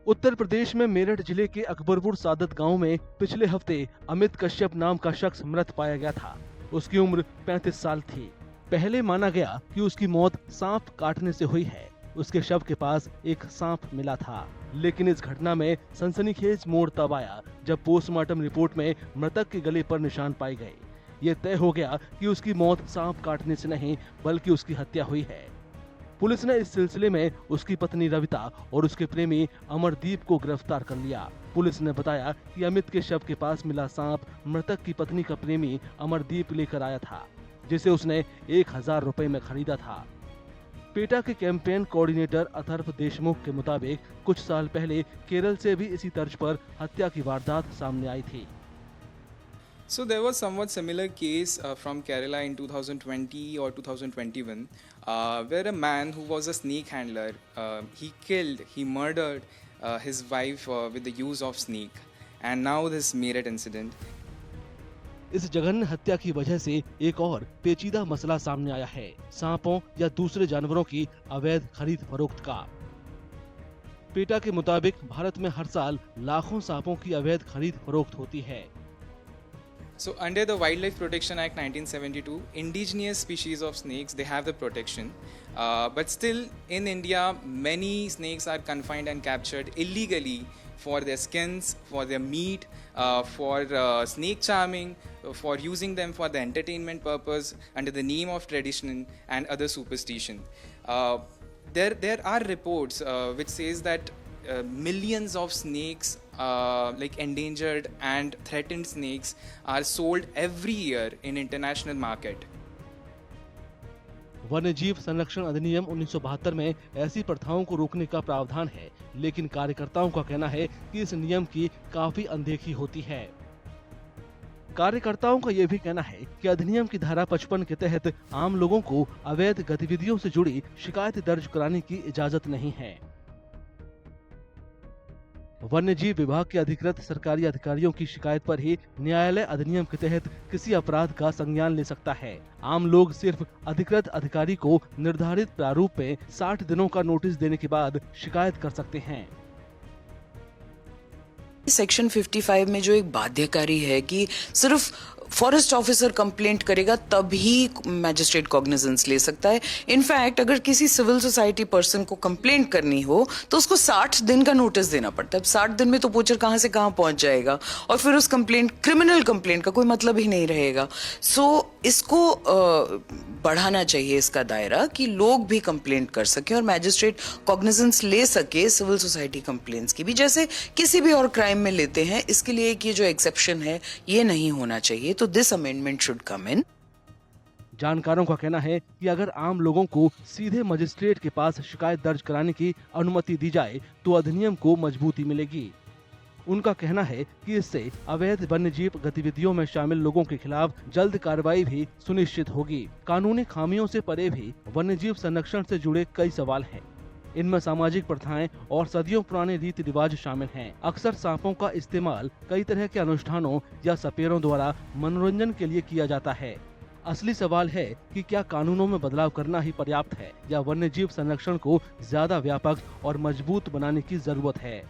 उत्तर प्रदेश में मेरठ जिले के अकबरपुर सादत गांव में पिछले हफ्ते अमित कश्यप नाम का शख्स मृत पाया गया था। उसकी उम्र 35 साल थी। पहले माना गया कि उसकी मौत सांप काटने से हुई है। उसके शव के पास एक सांप मिला था, लेकिन इस घटना में सनसनीखेज मोड़ तब आया जब पोस्टमार्टम रिपोर्ट में मृतक के गले पर निशान पाए गए। ये तय हो गया कि उसकी मौत सांप काटने से नहीं बल्कि उसकी हत्या हुई है। पुलिस ने इस सिलसिले में उसकी पत्नी रविता और उसके प्रेमी अमरदीप को गिरफ्तार कर लिया। पुलिस ने बताया कि अमित के शव के पास मिला सांप मृतक की पत्नी का प्रेमी अमरदीप लेकर आया था, जिसे उसने 1000 रुपए में खरीदा था। पेटा के कैंपेन कोऑर्डिनेटर अथर्व देशमुख के मुताबिक कुछ साल पहले केरल से भी इसी तर्ज पर हत्या की वारदात सामने आई थी। So there was somewhat similar case from Kerala in 2020 or 2021 where a man who was a snake handler, he murdered his wife with the use of snake, and now this Meerut incident. इस जघन्य हत्या की वजह से एक और पेचीदा मसला सामने आया है, सांपों या दूसरे जानवरों की अवैध खरीद फरोख्त का। पेटा के मुताबिक भारत में हर साल लाखों सांपों की अवैध खरीद फरोख्त होती है। So under the Wildlife Protection Act 1972, indigenous species of snakes, they have the protection. But still in India, many snakes are confined and captured illegally for their skins, for their meat, for snake charming, for using them for the entertainment purpose under the name of tradition and other superstition. There are reports which says that millions of snakes, like endangered and threatened snakes, are sold every year in international market. वन्य जीव संरक्षण अधिनियम 1972 में ऐसी प्रथाओं को रोकने का प्रावधान है, लेकिन कार्यकर्ताओं का कहना है कि इस नियम की काफी अनदेखी होती है। कार्यकर्ताओं का यह भी कहना है कि अधिनियम की धारा 55 के तहत आम लोगों को अवैध गतिविधियों से जुड़ी शिकायत दर्ज कराने की इजाजत नहीं है। वन्य जीव विभाग के अधिकृत सरकारी अधिकारियों की शिकायत पर ही न्यायालय अधिनियम के तहत किसी अपराध का संज्ञान ले सकता है। आम लोग सिर्फ अधिकृत अधिकारी को निर्धारित प्रारूप में 60 दिनों का नोटिस देने के बाद शिकायत कर सकते हैं। सेक्शन 55 में जो एक बाध्यकारी है कि सिर्फ फॉरेस्ट ऑफिसर कंप्लेंट करेगा तभी मैजिस्ट्रेट कॉग्निजेंस ले सकता है। इनफैक्ट अगर किसी सिविल सोसाइटी पर्सन को कंप्लेंट करनी हो तो उसको 60 दिन का नोटिस देना पड़ता है। 60 दिन में तो पोचर कहां से कहां पहुंच जाएगा और फिर उस क्रिमिनल कंप्लेंट का कोई मतलब ही नहीं रहेगा। सो इसको बढ़ाना चाहिए इसका दायरा कि लोग भी कंप्लेंट कर सके और मैजिस्ट्रेट कॉग्निजेंस ले सके सिविल सोसाइटी कंप्लेंट्स की भी, जैसे किसी भी और क्राइम में लेते हैं। इसके लिए ये जो एक्सेप्शन है ये नहीं होना चाहिए, तो दिस अमेंडमेंट शुड कम इन। जानकारों का कहना है कि अगर आम लोगों को सीधे मजिस्ट्रेट के पास शिकायत दर्ज कराने की अनुमति दी जाए तो अधिनियम को मजबूती मिलेगी। उनका कहना है कि इससे अवैध वन्यजीव गतिविधियों में शामिल लोगों के खिलाफ जल्द कार्रवाई भी सुनिश्चित होगी। कानूनी खामियों से परे भी वन्यजीव संरक्षण से जुड़े कई सवाल हैं। इनमें सामाजिक प्रथाएं और सदियों पुराने रीति रिवाज शामिल हैं। अक्सर सांपों का इस्तेमाल कई तरह के अनुष्ठानों या सपेरों द्वारा मनोरंजन के लिए किया जाता है। असली सवाल है कि क्या कानूनों में बदलाव करना ही पर्याप्त है या वन्यजीव संरक्षण को ज्यादा व्यापक और मजबूत बनाने की जरूरत है।